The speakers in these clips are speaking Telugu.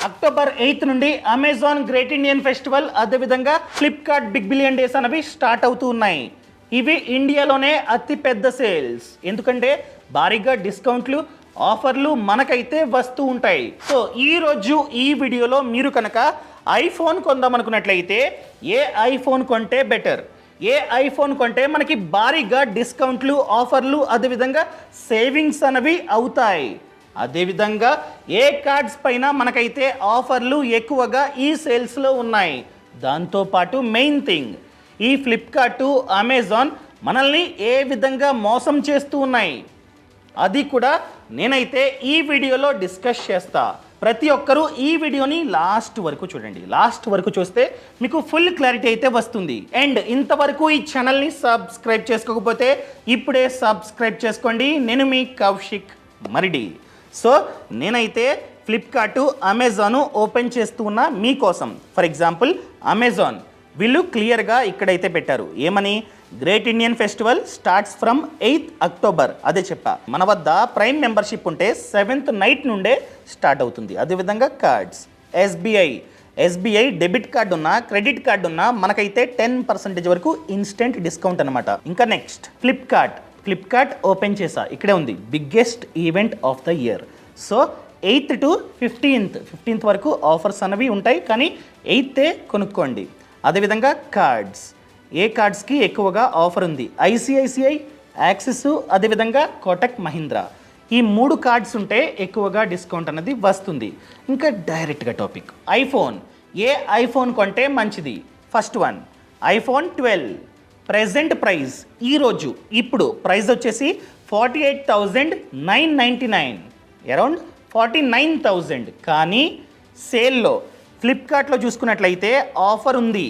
అక్టోబర్ 8 నుండి అమెజాన్ గ్రేట్ ఇండియన్ ఫెస్టివల్ అదేవిధంగా ఫ్లిప్కార్ట్ బిగ్ బిలియన్ డేస్ అనేవి స్టార్ట్ అవుతూ ఉన్నాయి. ఇవి ఇండియాలోనే అతిపెద్ద సేల్స్, ఎందుకంటే భారీగా డిస్కౌంట్లు ఆఫర్లు మనకైతే వస్తూ ఉంటాయి. సో ఈరోజు ఈ వీడియోలో మీరు కనుక ఐఫోన్ కొందామనుకున్నట్లయితే ఏ ఐఫోన్ కొంటే బెటర్, ఏ ఐఫోన్ కొంటే మనకి భారీగా డిస్కౌంట్లు ఆఫర్లు అదేవిధంగా సేవింగ్స్ అనేవి అవుతాయి, అదేవిధంగా ఏ కార్డ్స్ పైన మనకైతే ఆఫర్లు ఎక్కువగా ఈ సేల్స్లో ఉన్నాయి. దాంతోపాటు మెయిన్ థింగ్, ఈ ఫ్లిప్కార్ట్ అమెజాన్ మనల్ని ఏ విధంగా మోసం చేస్తూ ఉన్నాయి అది కూడా నేనైతే ఈ వీడియోలో డిస్కస్ చేస్తా. ప్రతి ఒక్కరూ ఈ వీడియోని లాస్ట్ వరకు చూడండి. లాస్ట్ వరకు చూస్తే మీకు ఫుల్ క్లారిటీ అయితే వస్తుంది. అండ్ ఇంతవరకు ఈ ఛానల్ని సబ్స్క్రైబ్ చేసుకోకపోతే ఇప్పుడే సబ్స్క్రైబ్ చేసుకోండి. నేను మీ కౌశిక్ మరిడి. సో నేనైతే ఫ్లిప్కార్ట్ అమెజాన్ ఓపెన్ చేస్తూ ఉన్నా మీకోసం. ఫర్ ఎగ్జాంపుల్ అమెజాన్ వీళ్ళు క్లియర్గా ఇక్కడైతే పెట్టారు, ఏమని, great Indian festival starts from 8th October. అదే చెప్పా, మన వద్ద ప్రైమ్ మెంబర్షిప్ ఉంటే 7th నైట్ నుండే స్టార్ట్ అవుతుంది. అదేవిధంగా కార్డ్స్, ఎస్బీఐ డెబిట్ కార్డు ఉన్నా క్రెడిట్ కార్డు ఉన్నా మనకైతే 10% వరకు ఇన్స్టెంట్ డిస్కౌంట్ అనమాట. ఇంకా నెక్స్ట్ ఫ్లిప్కార్ట్ ఓపెన్ చేసా, ఇక్కడే ఉంది biggest event of the year. So 8th to 15th వరకు ఆఫర్స్ అనేవి ఉంటాయి, కానీ 8th కొనుక్కోండి. అదేవిధంగా కార్డ్స్, ఏ కార్డ్స్కి ఎక్కువగా ఆఫర్ ఉంది, ఐసిఐసిఐ, యాక్సిస్, అదేవిధంగా కోటక్ మహీంద్రా. ఈ 3 కార్డ్స్ ఉంటే ఎక్కువగా డిస్కౌంట్ అనేది వస్తుంది. ఇంకా డైరెక్ట్గా టాపిక్, ఐఫోన్, ఏ ఐఫోన్ కొంటే మంచిది? First one iPhone 12. Present price ఈరోజు ఇప్పుడు ప్రైస్ వచ్చేసి 48,999, అరౌండ్ 49,000. కానీ సేల్లో ఫ్లిప్కార్ట్లో చూసుకున్నట్లయితే ఆఫర్ ఉంది.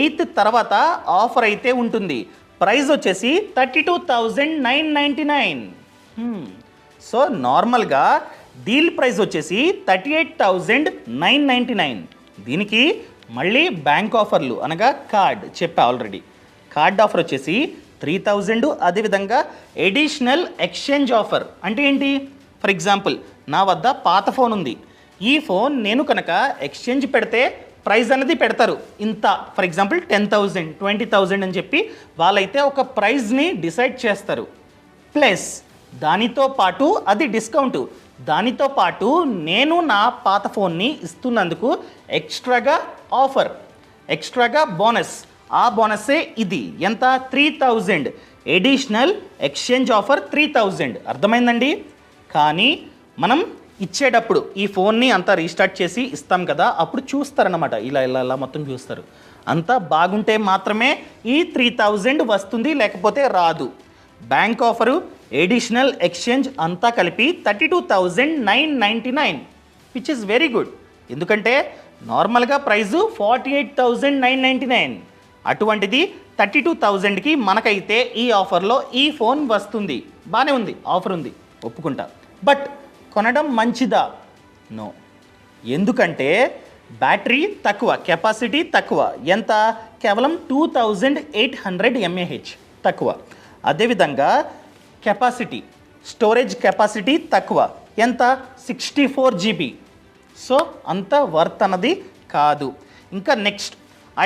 8th తర్వాత ఆఫర్ అయితే ఉంటుంది. ప్రైస్ వచ్చేసి 32,999. సో నార్మల్గా డీల్ ప్రైస్ వచ్చేసి 38,999. దీనికి మళ్ళీ బ్యాంక్ ఆఫర్లు అనగా కార్డ్ చెప్పా ఆల్రెడీ. కార్డ్ ఆఫర్ వచ్చేసి 3,000. అదేవిధంగా ఎడిషనల్ ఎక్స్చేంజ్ ఆఫర్ అంటే ఏంటి? ఫర్ ఎగ్జాంపుల్ నా వద్ద పాత ఫోన్ ఉంది, ఈ ఫోన్ నేను కనుక ఎక్స్చేంజ్ పెడితే ప్రైస్ అనేది పెడతారు ఇంత, ఫర్ ఎగ్జాంపుల్ 10,000 20,000 అని చెప్పి వాళ్ళైతే ఒక ప్రైస్ని డిసైడ్ చేస్తారు. ప్లస్ దానితో పాటు అది డిస్కౌంట్, దానితో పాటు నేను నా పాత ఫోన్ని ఇస్తున్నందుకు ఎక్స్ట్రాగా ఆఫర్, ఎక్స్ట్రాగా బోనస్. ఆ బోనస్సే ఇది. ఎంత? 3,000 ఎడిషనల్ ఎక్స్చేంజ్ ఆఫర్ 3,000. అర్థమైందండి? కానీ మనం ఇచ్చేటప్పుడు ఈ ఫోన్ని అంతా రీస్టార్ట్ చేసి ఇస్తాం కదా, అప్పుడు చూస్తారన్నమాట, ఇలా మొత్తం చూస్తారు. అంతా బాగుంటే మాత్రమే ఈ 3,000 వస్తుంది, లేకపోతే రాదు. బ్యాంక్ ఆఫరు, ఎడిషనల్ ఎక్స్చేంజ్ అంతా కలిపి 32,999, విచ్ ఇస్ వెరీ గుడ్. ఎందుకంటే నార్మల్గా ప్రైజు 48,999, అటువంటిది 32,000కి మనకైతే ఈ ఆఫర్లో ఈ ఫోన్ వస్తుంది. బాగానే ఉంది, ఆఫర్ ఉంది, ఒప్పుకుంటా. బట్ కొనడం మంచిదా? నో. ఎందుకంటే బ్యాటరీ తక్కువ, కెపాసిటీ తక్కువ. ఎంత? కేవలం 2,800 mAh తక్కువ. అదేవిధంగా కెపాసిటీ, స్టోరేజ్ కెపాసిటీ తక్కువ. ఎంత? 64 GB. సో అంత వర్త్ అన్నది కాదు. ఇంకా నెక్స్ట్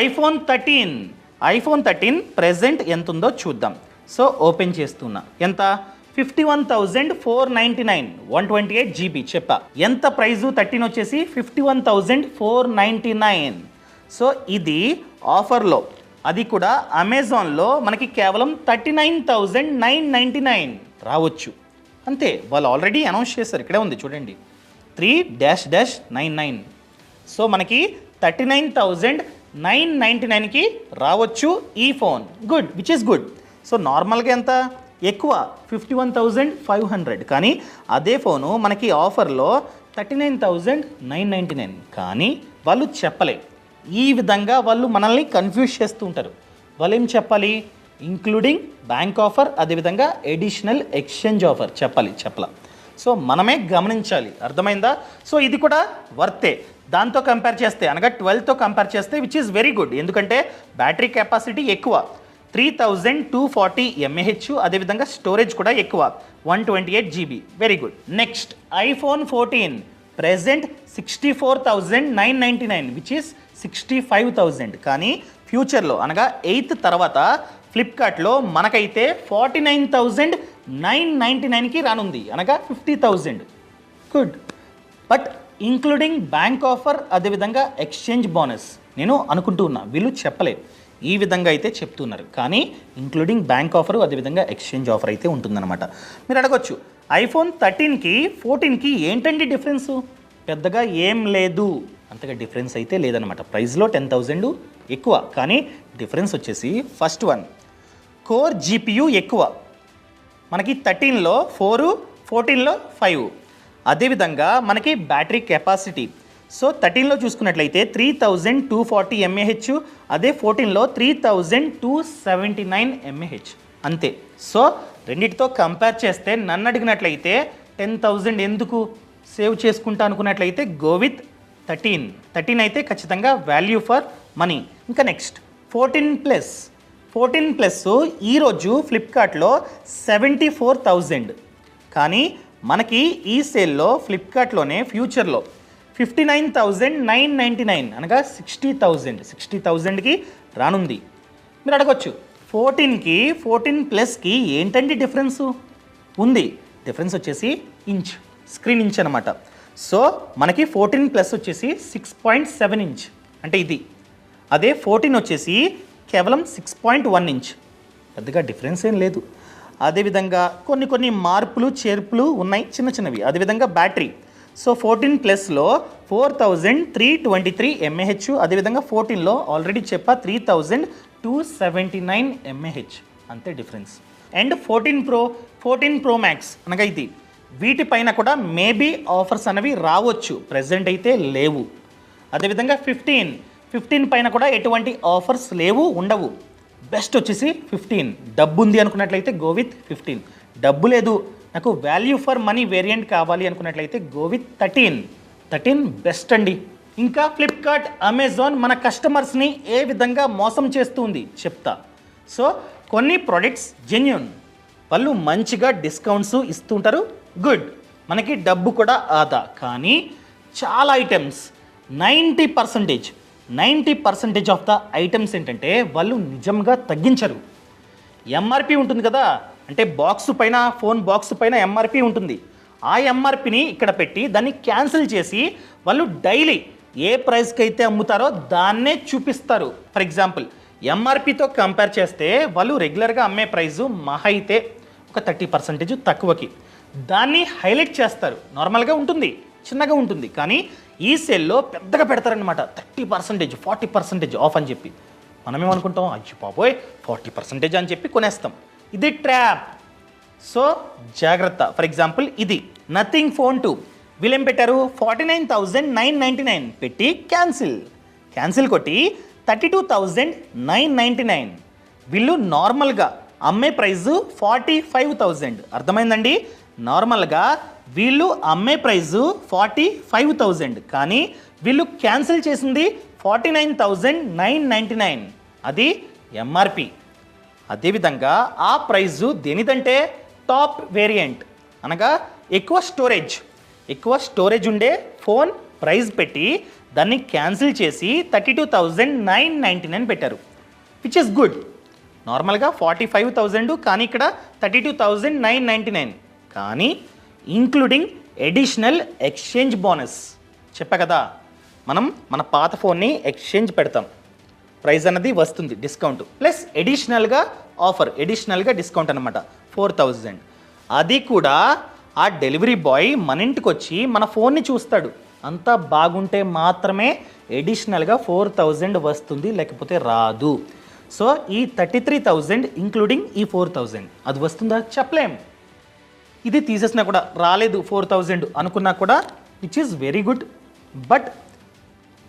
ఐఫోన్ 13 ప్రెజెంట్ ఎంత ఉందో చూద్దాం. సో ఓపెన్ చేస్తున్నా. ఎంత? 51,499, 128 GB చెప్పా. ఎంత ప్రైజు? 13 వచ్చేసి 51,499. సో ఇది ఆఫర్లో, అది కూడా అమెజాన్లో మనకి కేవలం 39,999 రావచ్చు. అంతే, వాళ్ళు ఆల్రెడీ అనౌన్స్ చేశారు, ఇక్కడే ఉంది చూడండి, 3-99. సో మనకి 39,999కి రావచ్చు ఈ phone. Good, which is good. So నార్మల్గా ఎంత? ఎక్కువ 51,500. కానీ అదే ఫోను మనకి ఆఫర్లో 39,999. కానీ వాళ్ళు చెప్పలే. ఈ విధంగా వాళ్ళు మనల్ని కన్ఫ్యూజ్ చేస్తూ ఉంటారు. వాళ్ళు ఏం చెప్పాలి? ఇంక్లూడింగ్ బ్యాంక్ ఆఫర్, అదేవిధంగా ఎడిషనల్ ఎక్స్చేంజ్ ఆఫర్ చెప్పలా. సో మనమే గమనించాలి. అర్థమైందా? సో ఇది కూడా వర్తే. దాంతో కంపేర్ చేస్తే అనగా 12తో కంపేర్ చేస్తే విచ్ ఈస్ వెరీ గుడ్. ఎందుకంటే బ్యాటరీ కెపాసిటీ ఎక్కువ, 3,240 mAh, అదేవిధంగా స్టోరేజ్ కూడా ఎక్కువ, 128 GB. Very good. Next iPhone 14 present 64,999 which is 65,000. కానీ ఫ్యూచర్లో అనగా 8th తర్వాత ఫ్లిప్కార్ట్లో మనకైతే 49,999కి రానుంది, అనగా 50,000. Good. But including bank offer, అదేవిధంగా ఎక్స్చేంజ్ బోనస్ నేను అనుకుంటూ ఉన్నా, వీళ్ళు చెప్పలేదు. ఈ విధంగా అయితే చెప్తున్నారు, కానీ ఇంక్లూడింగ్ బ్యాంక్ ఆఫర్ అదేవిధంగా ఎక్స్చేంజ్ ఆఫర్ అయితే ఉంటుందన్నమాట. మీరు అడగొచ్చు ఐఫోన్ 13కి 14కి ఏంటండి డిఫరెన్సు? పెద్దగా ఏం లేదు, అంతగా డిఫరెన్స్ అయితే లేదనమాట. ప్రైస్లో 10,000 ఎక్కువ, కానీ డిఫరెన్స్ వచ్చేసి ఫస్ట్ వన్ కోర్ జీపీయూ ఎక్కువ, మనకి 13లో 4, 14లో 5. అదేవిధంగా మనకి బ్యాటరీ కెపాసిటీ, సో 13లో చూసుకున్నట్లయితే 3,240 mAh, అదే 14లో 3,279 mAh అంతే. సో రెండింటితో కంపేర్ చేస్తే నన్ను అడిగినట్లయితే 10,000 ఎందుకు సేవ్ చేసుకుంటా అనుకున్నట్లయితే గో విత్ 13 అయితే ఖచ్చితంగా వాల్యూ ఫర్ మనీ. ఇంకా నెక్స్ట్ 14 ప్లస్ ఈరోజు ఫ్లిప్కార్ట్లో 74,000, కానీ మనకి ఈ సేల్లో ఫ్లిప్కార్ట్లోనే ఫ్యూచర్లో 59,999 అనగా 60,000కి రానుంది. మీరు అడగొచ్చు 14 ప్లస్కి ఏంటండి డిఫరెన్సు? ఉంది, డిఫరెన్స్ వచ్చేసి స్క్రీన్ ఇంచ్ అనమాట. సో మనకి 14 ప్లస్ వచ్చేసి 6.7 ఇంచ్ అంటే ఇది, అదే 14 వచ్చేసి కేవలం 6.1 ఇంచ్, పెద్దగా డిఫరెన్స్ ఏం లేదు. అదేవిధంగా కొన్ని మార్పులు చేర్పులు ఉన్నాయి చిన్న చిన్నవి. అదేవిధంగా బ్యాటరీ, సో 14 ప్లస్లో 4,323 mAh, అదేవిధంగా 14లో ఆల్రెడీ చెప్పా 3,279 mAh, అంతే డిఫరెన్స్. అండ్ 14 Pro Max అనగా ఇది, వీటిపైన కూడా మేబీ ఆఫర్స్ అనేవి రావచ్చు, ప్రెజెంట్ అయితే లేవు. అదేవిధంగా 15 పైన కూడా ఎటువంటి ఆఫర్స్ లేవు, ఉండవు. బెస్ట్ వచ్చేసి 15. డబ్బు ఉంది అనుకున్నట్లయితే గో విత్ 15. డబ్బు లేదు, నాకు వాల్యూ ఫర్ మనీ వేరియంట్ కావాలి అనుకున్నట్లయితే గో విత్ 13 బెస్ట్ అండి. ఇంకా ఫ్లిప్కార్ట్, అమెజాన్ మన కస్టమర్స్ని ఏ విధంగా మోసం చేస్తుంది చెప్తా. సో కొన్ని ప్రోడక్ట్స్ జెన్యూన్, వాళ్ళు మంచిగా డిస్కౌంట్స్ ఇస్తుంటారు, గుడ్, మనకి డబ్బు కూడా ఆదా. కానీ చాలా ఐటమ్స్ 90% ఆఫ్ ద ఐటమ్స్ ఏంటంటే వాళ్ళు నిజంగా తగ్గించరు. ఎంఆర్పి ఉంటుంది కదా, అంటే ఫోన్ బాక్స్ పైన ఎంఆర్పి ఉంటుంది. ఆ ఎంఆర్పిని ఇక్కడ పెట్టి దాన్ని క్యాన్సిల్ చేసి వాళ్ళు డైలీ ఏ ప్రైస్కి అయితే అమ్ముతారో దాన్నే చూపిస్తారు. ఫర్ ఎగ్జాంపుల్ ఎంఆర్పితో కంపేర్ చేస్తే వాళ్ళు రెగ్యులర్గా అమ్మే ప్రైజు మహా అయితే ఒక 30% తక్కువకి దాన్ని హైలైట్ చేస్తారు. నార్మల్గా ఉంటుంది, చిన్నగా ఉంటుంది, కానీ ఈ సేల్లో పెద్దగా పెడతారనమాట. 30%, 40% ఆఫ్ అని చెప్పి మనమేమనుకుంటాం, అయ్యో బాబోయ్ 40% అని చెప్పి కొనేస్తాం. ఇది ట్రాప్. సో జాగ్రత్త. ఫర్ ఎగ్జాంపుల్ ఇది నథింగ్ ఫోన్ 2 వీళ్ళేం పెట్టారు, 49,999 పెట్టి క్యాన్సిల్ కొట్టి 32,999. వీళ్ళు నార్మల్గా అమ్మే ప్రైజు 45,000. అర్థమైందండి? నార్మల్గా వీళ్ళు అమ్మే ప్రైజు 45,000, కానీ వీళ్ళు క్యాన్సిల్ చేసింది 49,999, అది ఎంఆర్పి. అదేవిధంగా ఆ ప్రైజు దేనిదంటే టాప్ వేరియంట్, అనగా ఎక్కువ స్టోరేజ్ ఉండే ఫోన్ ప్రైస్ పెట్టి దాన్ని క్యాన్సిల్ చేసి 32,999 పెట్టారు, విచ్ ఇస్ గుడ్. నార్మల్గా 45,000, కానీ ఇక్కడ 32,999, కానీ ఇంక్లూడింగ్ ఎడిషనల్ ఎక్స్చేంజ్ బోనస్. చెప్పా కదా, మనం మన పాత ఫోన్ని ఎక్స్చేంజ్ పెడతాం, ప్రైస్ అన్నది వస్తుంది డిస్కౌంట్, ప్లస్ ఎడిషనల్గా డిస్కౌంట్ అనమాట 4,000. అది కూడా ఆ డెలివరీ బాయ్ మన ఇంటికి వచ్చి మన ఫోన్ని చూస్తాడు, అంతా బాగుంటే మాత్రమే ఎడిషనల్గా 4,000 వస్తుంది, లేకపోతే రాదు. సో ఈ 33,000 ఇంక్లూడింగ్ ఈ 4,000 అది వస్తుందా చెప్పలేం. ఇది తీసేసినా కూడా రాలేదు 4,000 అనుకున్నా కూడా which is very good. But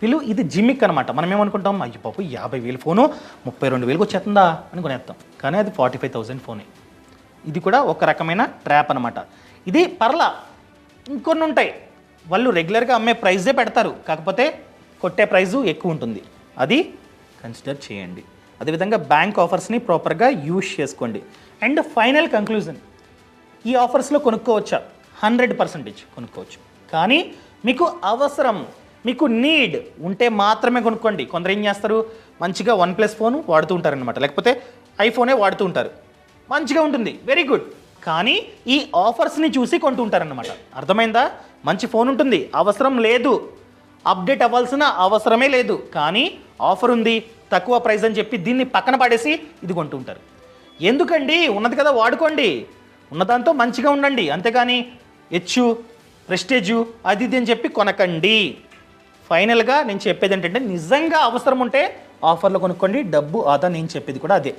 వీళ్ళు ఇది జిమ్మిక్ అనమాట. మనం ఏమనుకుంటాం, అయ్యో పాపు 50,000 ఫోను 32,000 వచ్చేస్తుందా అని కొనేస్తాం, కానీ అది 45,000 ఫోనే. ఇది కూడా ఒక రకమైన ట్రాప్ అనమాట. ఇది పర్లా. ఇంకొన్ని ఉంటాయి, వాళ్ళు రెగ్యులర్గా అమ్మే ప్రైజే పెడతారు, కాకపోతే కొట్టే ప్రైజు ఎక్కువ ఉంటుంది, అది కన్సిడర్ చేయండి. అదేవిధంగా బ్యాంక్ ఆఫర్స్ని ప్రాపర్గా యూజ్ చేసుకోండి. అండ్ ఫైనల్ కంక్లూజన్, ఈ ఆఫర్స్లో కొనుక్కోవచ్చా? 100% కొనుక్కోవచ్చు, కానీ మీకు అవసరం, మీకు నీడ్ ఉంటే మాత్రమే కొనుక్కోండి. కొందరు ఏం చేస్తారు, మంచిగా OnePlus ఫోన్ వాడుతూ ఉంటారనమాట, లేకపోతే ఐఫోనే వాడుతూ ఉంటారు, మంచిగా ఉంటుంది, వెరీ గుడ్. కానీ ఈ ఆఫర్స్ని చూసి కొంటూ ఉంటారనమాట. అర్థమైందా? మంచి ఫోన్ ఉంటుంది, అవసరం లేదు, అప్డేట్ అవ్వాల్సిన అవసరమే లేదు, కానీ ఆఫర్ ఉంది, తక్కువ ప్రైస్ అని చెప్పి దీన్ని పక్కన పడేసి ఇది కొంటూ ఉంటారు. ఎందుకండి, ఉన్నది కదా వాడుకోండి, ఉన్నదాంతో మంచిగా ఉండండి, అంతేగాని హెచ్చు ప్రెస్టేజు అది ఇది అని చెప్పి కొనకండి. ఫైనల్గా నేను చెప్పేది ఏంటంటే, నిజంగా అవసరం ఉంటే ఆఫర్లో కొనుక్కోండి, డబ్బు ఆదా. నేను చెప్పేది కూడా అదే.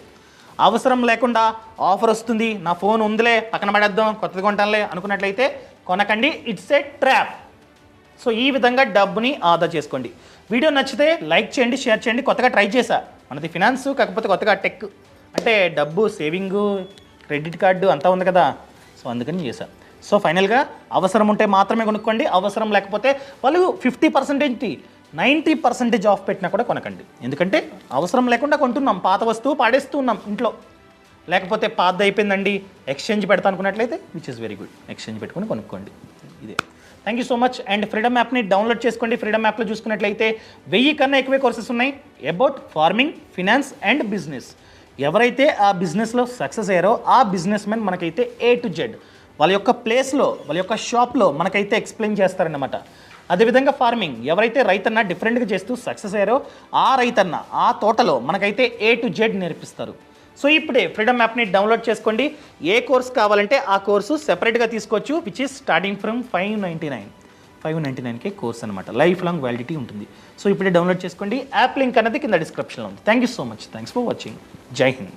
అవసరం లేకుండా ఆఫర్ వస్తుంది, నా ఫోన్ ఉందిలే పక్కన పడేద్దాం, కొత్తది కొంటానులే అనుకున్నట్లయితే కొనకండి, ఇట్స్ ఏ ట్రాప్. సో ఈ విధంగా డబ్బుని ఆదా చేసుకోండి. వీడియో నచ్చితే లైక్ చేయండి, షేర్ చేయండి. కొత్తగా ట్రై చేశా, మనది ఫినాన్స్, కాకపోతే కొత్తగా టెక్ అంటే డబ్బు సేవింగు, క్రెడిట్ కార్డు అంతా ఉంది కదా, సో అందుకని చేశా. సో ఫైనల్గా అవసరం ఉంటే మాత్రమే కొనుక్కోండి, అవసరం లేకపోతే వాళ్ళు 50% 90% ఆఫ్ పెట్టినా కూడా కొనకండి. ఎందుకంటే అవసరం లేకుండా కొంటున్నాం, పాత వస్తువు పాడేస్తూ ఉన్నాం ఇంట్లో, లేకపోతే పాతది అయిపోయిందండి ఎక్స్చేంజ్ పెడతా అనుకున్నట్లయితే which is very good, exchange పెట్టుకొని కొనుక్కోండి. ఇదే. Thank you so much. And freedom యాప్ని డౌన్లోడ్ చేసుకోండి. ఫ్రీడమ్ యాప్లో చూసుకున్నట్లయితే 1000 కన్నా ఎక్కువే కోర్సెస్ ఉన్నాయి about farming, finance and business. ఎవరైతే ఆ బిజినెస్లో సక్సెస్ అయ్యారో ఆ బిజినెస్ మెన్ మనకైతే A to Z వాళ్ళ యొక్క ప్లేస్లో, వాళ్ళ యొక్క షాప్లో మనకైతే ఎక్స్ప్లెయిన్ చేస్తారన్నమాట. అదేవిధంగా ఫార్మింగ్, ఎవరైతే రైతన్న డిఫరెంట్గా చేస్తూ సక్సెస్ అయ్యారో ఆ రైతన్న ఆ తోటలో మనకైతే A to Z నేర్పిస్తారు. సో ఇప్పుడే ఫ్రీడమ్ యాప్ని డౌన్లోడ్ చేసుకోండి. ఏ కోర్స్ కావాలంటే ఆ కోర్సు సెపరేట్గా తీసుకోవచ్చు, విచ్ ఈస్ స్టార్టింగ్ ఫ్రమ్ 599కే కోర్స్ అనమాట. లైఫ్ లాంగ్ వ్యాలిడిటీ ఉంటుంది. సో ఇప్పుడే డౌన్లోడ్ చేసుకోండి. యాప్ లింక్ అనేది కింద డిస్క్రిప్షన్లో ఉంది. Thank you so much. Thanks for watching. Jai Hind.